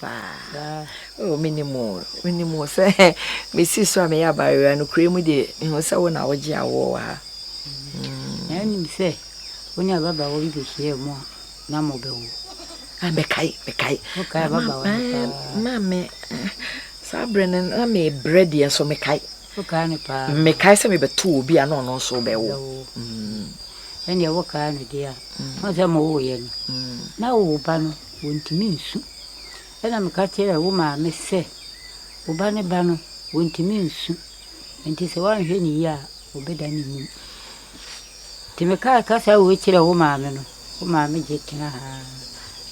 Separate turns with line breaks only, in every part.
papa. Oh, minimum say me see so me ya barrier no kremu de me say wona woje awo ha.
Eni say woni baba wo bi hie mu na mo be wo.
Ah me kai.
Okay baba wo pa.
Mama Sabrina na me bread ya so me kai.
Okay ni pa.
Me kai say me beto obi a no so be wo.
Eni wo ka ni dia. Mo say mo wo ye no. Na wo ba no wontimi nsu. Ena me ka kire wo ma me se wo ba ne ba no wontimi nsu. Enti se wan hwe ni ya obeda ni mu. Ti me ka sa wo kire wo ma me no. Wo ma me je tina ha.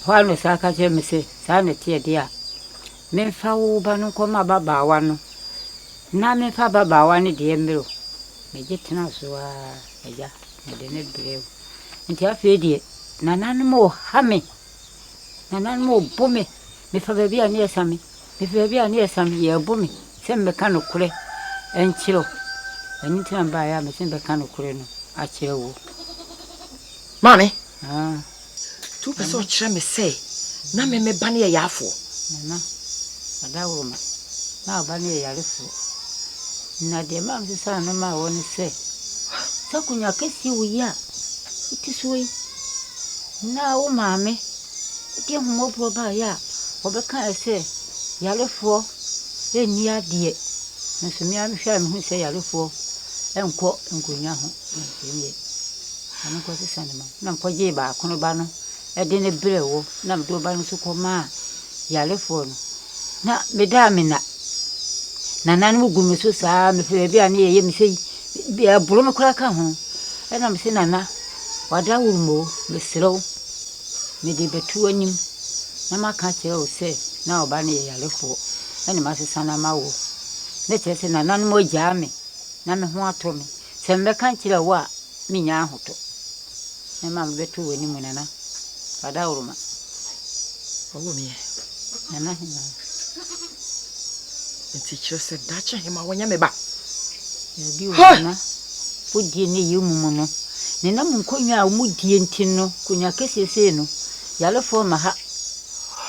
Ho no sa ka kire me se sa ne tie dia. Me fa wo ba no ko ma baba wa no. Na me fa baba wa ne de miro. Me je tina so a eja me de ne brew. Enti afi die nanan mo ha me. Nanan mo bome. Me fa baby ani esame. Me fa baby ani esame ye bome. Se me ka no kure enchiro. Ani tan ba ya me se me ka no kure no a kire wo.
Mami.
Ah.
Tu person kire me say na me ba ne ya afo.
Nana. Ada wo ma. Na ba ne ya lefo. Na de ma me sa no ma woni se. Sa kunya kesi wo ya. Iti so yi. Na wo ma me. Iti hu mo pro ba ya. Obeka ese yalefo eni adie nso mi am hwa me hu se yalefo enko nkonya ho nsie ana ko se sanema na ko je ba kono ba no e de ne brewo na mdo ba no so ko ma yalefo no na me da me na nan mu gumi so sa me fe bia na ye me sei bia buru me kura ka ho e na me se nana wada wurmo me serew me de betu anim na maka kire o se na oba ne yalefo ene ma sesa na ma wo ne chese na nan mo gya me na me ho ato me se me kan kire wo a me nya ahoto ne ma betu wani mu nana ada uruma
owo me
nana hina
enti kire se dacha hima wonya me ba
ya bi wo na fudie ne yimu mu no ne na mu konwa a mu die ntino konya kesese no yalefo ma ha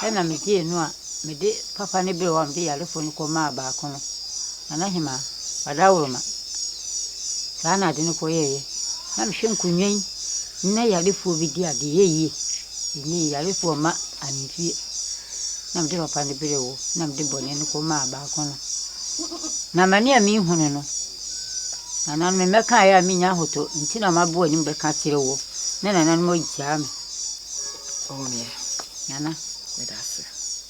ena me die no a me de papa ne be wa me de yalefo ni ko ma ba ko no ana hima ada uruma sana de ne ko yeye na me hwe nkunwen na yalefo bi di ade yeye ni yalefo ma anfie na me de papa ne be wo na me de bone ne ko ma ba ko no na mani a mi hunu no ana me meka ya mi nya hoto nti na mabo ani be ka kire wo na na mo gya me
owo me
nana
medase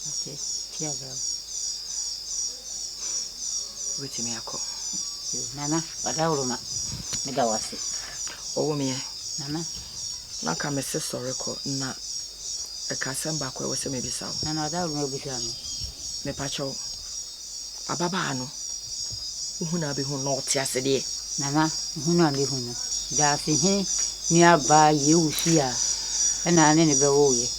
okay tia bra
weti me akọ
nana ada uruma me da wase
owo me
nana
na ka me se sori ko na e ka semba ko e wo se me bisa
nana ada uruma bisa me
me pacho ababa no uhuna be hu no ti ase de
nana hunu ande hunu da fi he ni aba ye usia na ne be wo ye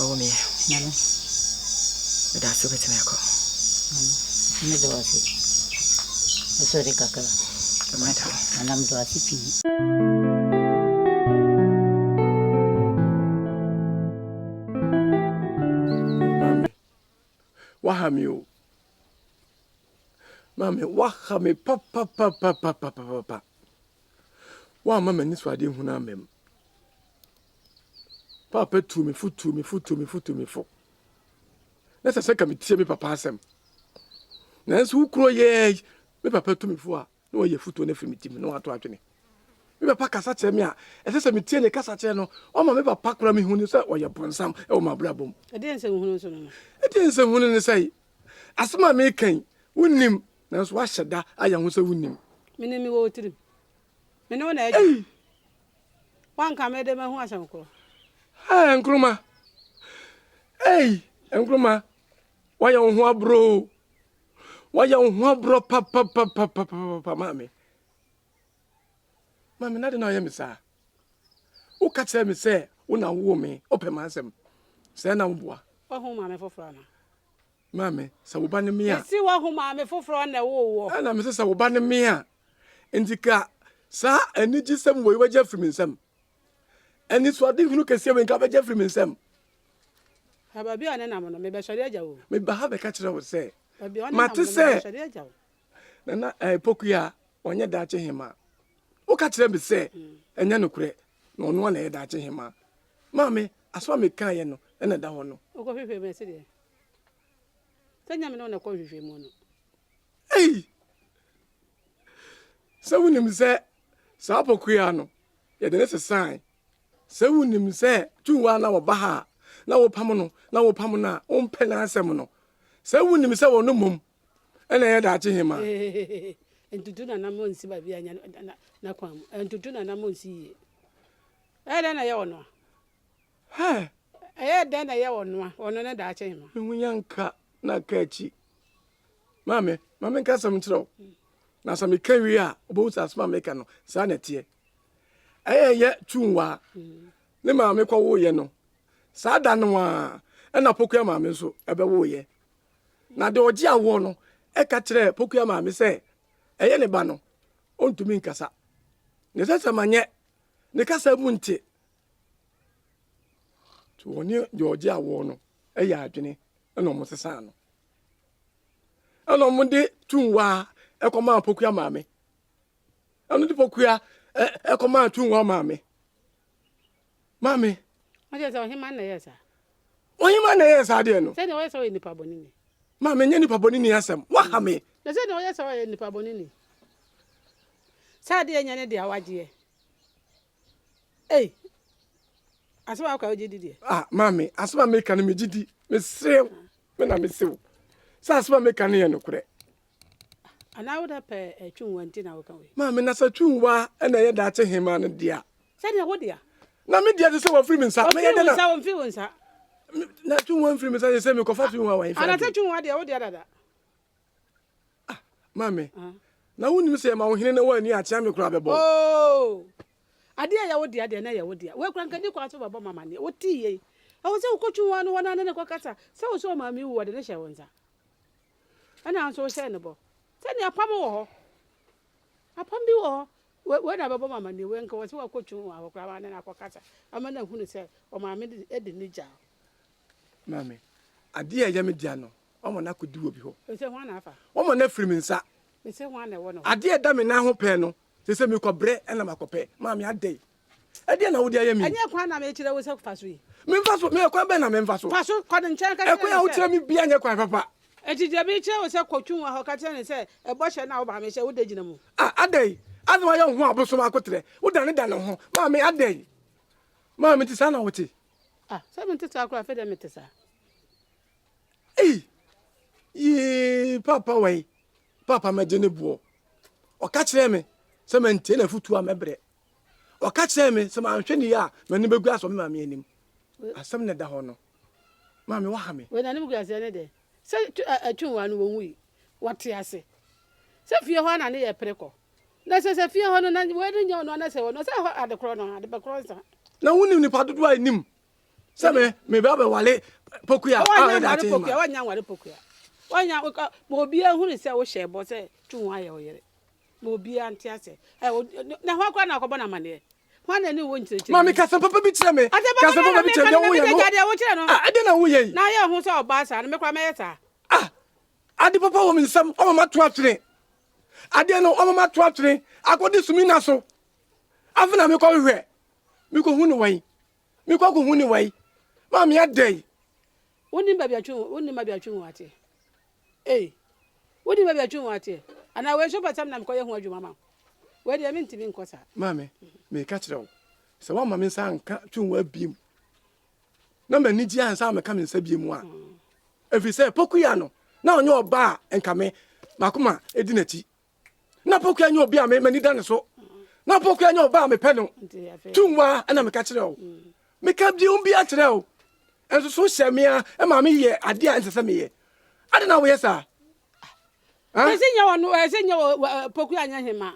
owo me
nana
medase weti me akọ
me da wase so de kaka
madam
nana me da wase pi
Wahamio. Mami, wahame papa. Wa mama ni swade huna mem. Papa tu me futu me fo. Na se ka me tie me papa asem. Na nso ukro ye me papa tu me fo a na wo ye futu na firi tim na wato atwene. Me papa kasa che me a ese me tie ne kasa che no o ma me papa kura me hunu se o ye bonsam e o ma brabom.
E dey nsem hunu so no.
E dey nsem hunu ne sai. Asema me kan wunnim na nso wa hyeda aya ho se wunnim.
Me ne me wo tirim. Me ne wo na agi. Wan ka me de me hu asem kro.
Ha nkruma. Nkruma. Waya ho abro. Waya ho abro papa mami. Mami na de na ya misa. O ka tell me say una wo me open asem. Say na mboa.
Wa hu ma me foforo na.
Mame, sa wo ba ne me a.
Si wa hu ma me foforo na wo wo.
Ana me say sa wo ba ne me a. Ndika sa anigi sem wo iwaja firi nsem. Ani so ade hunu kese we nka baja firi nsem.
Aba bi ane na mo no me be sori aja wo.
Me ba ha be ka kire wo say.
Mate
say na Pokuya onye dache hima. O ka kire me say enya nokure na ono na e dache hima. Mame, aso me kan ye no na da ho no.
O ko hwehwe me se de. Tanya me no na ko hwehwe mu no.
Ei. Sa wunim say sa Pokuya no ye de ne sesan. Sa wunim say tuwa na wo ba ha na wo pam no na wo pam na o mpe na asem no. Sa wunim say wo no mum ena ye dache hima.
Entutu na mo nsi ba bia nya na kwam. Entutu na mo nsi. Ede na ye wono.
Ha.
Ede na ye wono. Wono na dache hima.
Nyanka na kachi. Mame nka sam kiro. Na sam ka wi a obo asma meka no. Sa na tie. Ye tunwa. Ne mame kwa wo ye no. Sa da no a na Pokuya mame nso ebe wo ye. Na de oji awo no e ka kire Pokuya mame se eye ne ba no ontumi nkasa. Ne sasa manye ne kasa mu nti. To woni de oji awo no e ya adwene e no mo sesa no. E no mo de tunwa e koma Pokuya mame. E no de Pokuya e koma tunwa mame. Mame,
Oje so hima na yesa.
Ohima na yesa de no.
Se ne wo so nipa boni ni.
Mame nya nipa boni ni asem. Wa ha me.
Na se ne wo so nipa boni ni. Sa de nya ne de awaje. Ei. Aswa ka oje didi.
Ah, mame, asma me kan me gidi. Me sew. Me na me sew. Sa asma me kan ye no kure.
Ana wo da pe twunwa nti na wo kan we.
Mame na sa twunwa na ye da che hema no dia.
Se ne wo dia.
Na me dia se wo free me nsa. Me ye de na.
Sa wo mfi wo nsa.
Na twunwa free me nsa se me ko fa twunwa wa ifa.
Ana ta twunwa dia wo dia dada.
Ah, mame. Na woni se ma wo hene na wa ni a chia me kura bebo.
Oh. Ade ya wo dia de na ya wo dia. We kura nkani kwa so baba mama ne. Wo ti ye. Awo se ko twunwa no wana ne ko kasa. Se wo so ma mi wo de ne hye wo nsa. Ana an so hye ne bo. Se ne apam wo ho. Apam bi wo ho. We na baba mama ne we nka wo se wo ko twunwa wo kura wana na ko kasa. Ama na hunu se o ma me de ni ja.
Mame. Ade ya me dia no. Omo na ko diwo bi ho.
Se ho na afa.
Omo na free me nsa.
Me se ho na wo no.
Ade da me na ho pe no. Se me ko bre na makope. Mame ade. Ade na wo dia ya mi.
Anya kwa na me kire wo se fa so yi.
Me mfa so me kwa be na me mfa so.
Fa so ko de nchen ka.
Ekwa ya wo kire mi bia nya kwa papa.
Ejije bi kire wo se kwotwun ho ka kire ne se e bo hye na wo ba me hye wo de gina mu.
Ah, ade. Azuma ya ho aboso ma akotre. Wo da ne da ne ho. Mame ade. Mame ti sana wote.
Ah, se me teta akura fe de me tesa.
Eh. Ye papa wai. Papa me jene buo. O ka kire me se me ntie na futu a mebre. O ka kire me se ma hwe ni ya mani begu aso me mame anim. Asem ne da ho no. Mame wa ha me.
We na ne bugu ase ne de. Se atwunwa no wonwi. Wate ase. Se fie ho na ne ye preko. Na se fie ho no na we de nya no na se wo no se ho ade kro no ade be kro nsa.
Na woni ni pa dodo anim. Se me ba be wale Pokuya
a da te. Wanya wale Pokuya. Wanya mo obi ehunu se wo hye bo se twunwa ye oyere. Mo obi anti ase. Na ho akwa na akọbọ na mane. Ho na ni wo nkyerechire.
Mami ka papa bi kire me. Ka papa bi kire me wo ye no. Ah, ade na wo ye.
Na ye ho se oba sa na me kwa me yeta.
Ah. Ade papa wo mi nsam o mama to atwene. Ade no o mama to atwene. Akodi sumi na so. Afina me ko hwe. Me ko hu ni wai. Me ko hu ni wai. Mami ade.
Woni ba bi atwun wate. Eh. Wodi ba bi atwun wate. Ana we so patam na me ko ye ho adwuma ma. We de me ntimi nkosa.
Mami, me ka kire wo. Se wa mami nsa nka twunwa biem. Na mani ji ansa me ka me nsa biem a. Efi se Pokuya no. Na onye oba enka me makoma edi nachi. Na Pokuya nye obi a me mani da ne so. Na Pokuya nye oba me pe no. Twunwa ana me ka kire wo. Me ka biem bi a kire wo. Enso so hye me a e ma me ye ade a nsese me ye. Ade na wo ye sa.
Ese nya wo Pokuya nya hema.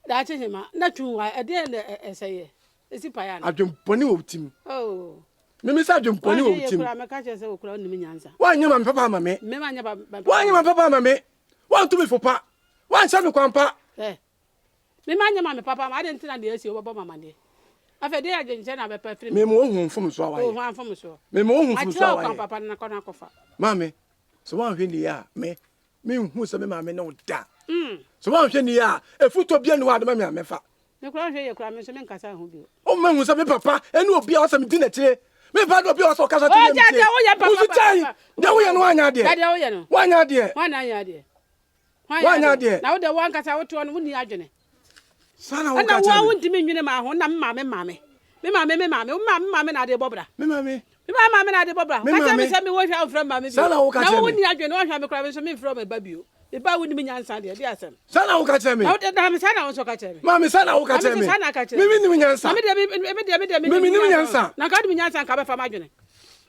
Da che hema na twunwa ade na eseye. esi paya na
adwemponi wo tim
oh
me say adwemponi wo tim
kura me ka che se okura oni mi nyansa
wa nyama me papa ma me
me ma nya ba
wa nyama papa ma me wa ntumi fopa wa nsa me kwampa
me ma nya ma me papa ma de ntina de esi obo mama de afa de agenje na be pa firi
me mo hu mfom so awa
oh ho amfom so
me mo hu mfom so awa
ma papa na kona kofa
mame so wa hwe ni ya me hu se me ma me no da so wa hwe ni ya efuto bia ni wa de ma me amefa
me kura hwe ye kura me so me nkasa ho bi
o ma hu se me papa enu obi a o se me di na kire me ba do obi o so kasa to
me o ya papa
uzu chai de wo ye no anya de
de wo ye no
wanya de
anya de
wanya de
na wo de wan kasa wo to no wo ni adwene
sana wo ka
na wo ntimi nwene ma ho na me mame na de bobra
me mame
na de bobra ka se me se me wo hwa from mame bi
sana wo ka
na wo ni adwene wo hwa me kura me so me from ba bio e ba wo ni me nyansa de asem
sana wo ka me
na wo de me sana wo so ka me
mame sana wo ka me me ni me nyansa
me de
me ni me nyansa
na ka de me nyansa ka ba fa ma adwene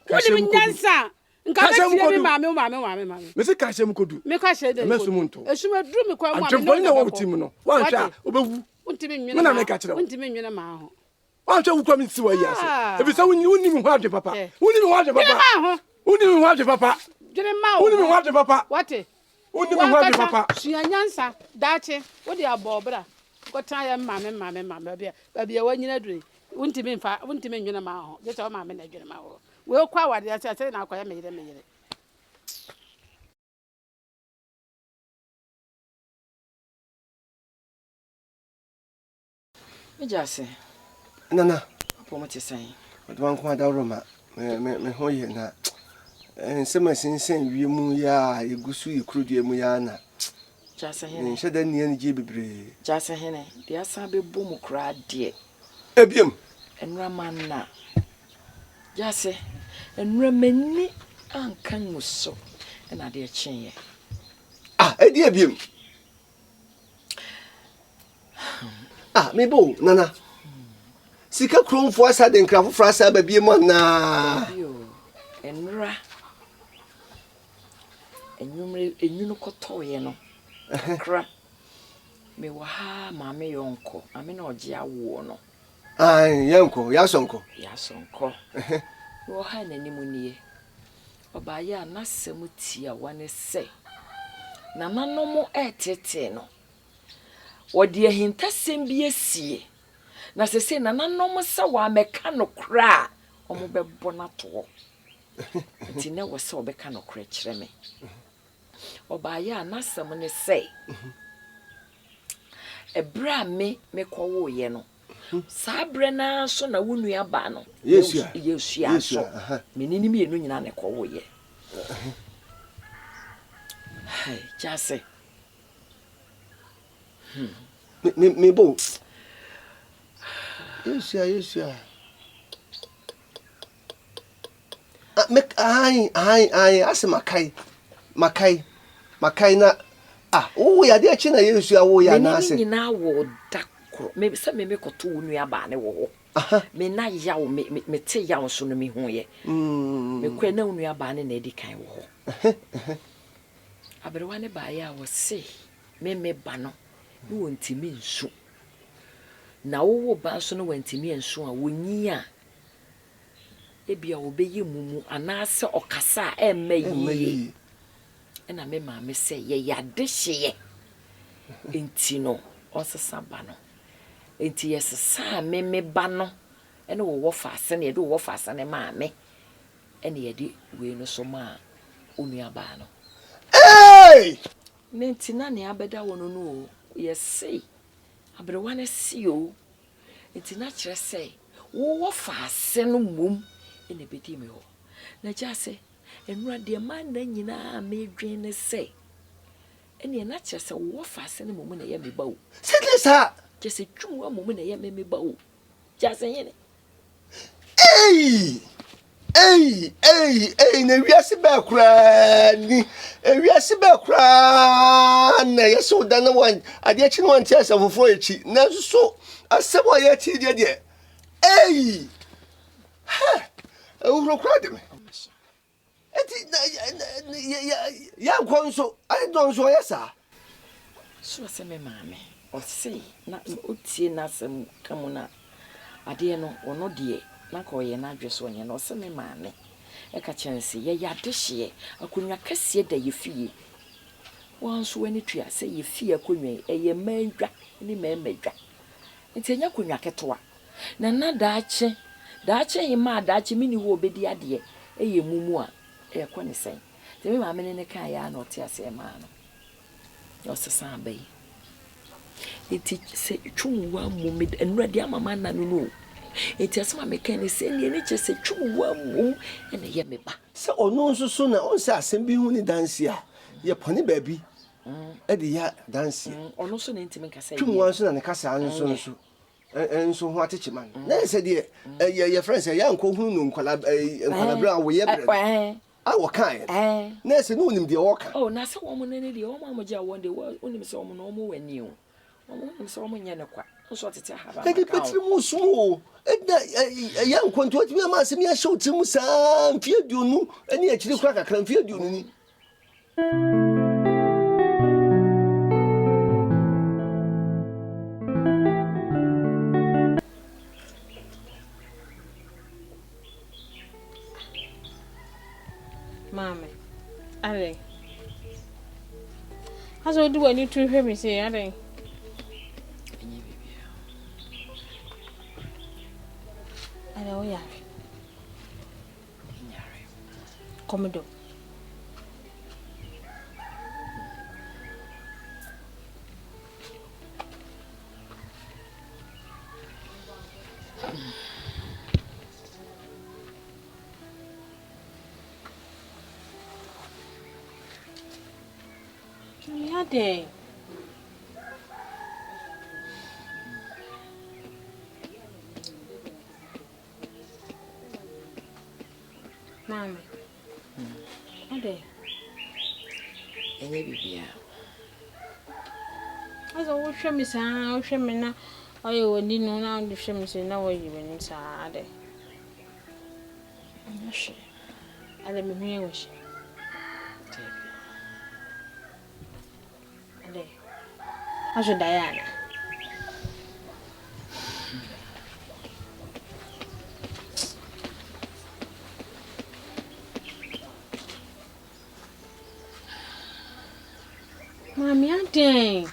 wo ni me nyansa nka ba tie me mame
me se ka hye m kodu
me ka hye de
me so munto
esuma duru me kwa mu
adwemponi na wo tim no wa hwa obewu
untimi nwene
me na me ka kire wo
untimi nwene ma ho
wa hwa wu kwa me si wa yi ase ebi sa woni mi ho adwe papa woni mi ho adwe papa woni mi ho adwe papa
dwene ma ho
woni mi ho adwe papa
wate
woni mi ho adwe papa
sua nyansa dache wo de abobra ko tan ya mame ba bia wanyina dure untimi nwene ma ho je so mame na dwene ma ho we kwa wade ase na akoya me yire
Ejase.
Nana.
Apo mo te san.
Odwan ko da Roma. Me ho ye na. Nsema sinsen wie mu ya egusu ikrudie mu ya na.
Jase hene.
Nhye da nie nje bebre.
Jase hene. De asa be bom kra de.
Ebiem.
Enra manna. Jase. Enra mani ankan muso. Na de chenye.
Ah, edi ebiem. Mebo, Nana. Sika kromfo asa de nkrafo frasa ba biem na.
Yo. Enra. Enyunu koto ye no. Kra. Me wa ha mame yonko. Ame na oje awo no.
Yanko, yasonko.
Yasonko. Wo ha nanimu nie. Oba ya na semu tia wane se. Na nanomo etete no. Wodi ahintasem bi asie. Na sese na nanom se wa meka no kra. Omo bebo na to. Nti ne wo se obeka no kra kire me. Oba ya na sem ne se. Ebra me kowo ye no. Sa bre na so na wonu aba no.
Yesu
aso. Menini me enu nyina ne kowo ye. Hey, Jase.
Mebo. Yesu. Ase makai na wo ya de achi na Yesu awo ya na ase.
Menini nyina wo dakro. Me se me koto wonu aba ne wo ho. Me na yawo me te yawo so no me hu ye. Me kwa na wonu aba ne na edi kan wo ho. Aberewa ne ba ya wo se me ba no no wontimi nsu. Na wo ba so no wontimi nsu a wonyi a ebia obeyi mumu anase okasa emayi. Na me ma me se ye yade hye. Enti no osesa ba no. Enti yesesa me ba no. Ene wo fa ase na ye do wo fa ase ne ma me. Ene ye di we no so ma onu aba no.
Hey!
Nenti na ne abeda wono no yesi. Abrewa na si o. Enti na kire se wo fa ase no mum ene bedi me ho. Na Jase enura de man na nyina me dwen ne se. Ene na kire se wo fa ase no mum na ye me ba o.
Setlesa.
Jase twum mum na ye me ba o. Jase yene.
Na wiase ba kura ni. Wiase ba kura na yeso da na wan ade achi no anti asa foforo echi. Na so asebo ya ti de. Uro kura de me. Eti ya konso ai don so yesa.
So se me mame. O se na otie na sem kamuna. ade no ono de na ka oye na adwe so onye no se me maame e ka chense ye ya de hye akonwa kase da ye fie wan so ani tua se ye fie akonwa e ye mandwa ni mamadwa nti enya konwa ketoa na daache ye ma daache mini wo obedi ade e ye mumu a e ko ne sen te me maame ne kan ya na ote ase ma no yo se san bai iti se twuwa mum enrade amama na no iti asema mekan se ne ne che se twuwa mum ene ye meba
se ono nso so na on se asem bi hu ni danse a ye pone ba bi e de ya danse
ono so na ntimi kasa
twuwa nso na ne kasa nso enso ho ateche man na se de ye friends ya nko hu no nkwala bra wo ye bre a wo kan na se no nim de wo kan
oh na se wo mo ne de wo mo ja won de wo nim se wo mo no mo wani o wo nim se wo mo nya ne kwa nso tete ha ba
ka di petri mu sumo ya nko nto ti ma se mi a show ti mu sa mfie duonu ani akiri kwa kakra mfie duonu ni
Mama, are. Aso do any to hear me say, are. Are we are. Commodore. Day. Mama. Ade.
Enye bibia.
Aso wo hwe me saa, wo hwe me na oye woni no na wo hwe me se na wo yi me saa ade.
Nyashe.
Ade me hwe wo hye. Ade. Aso Diana. Mami, ade.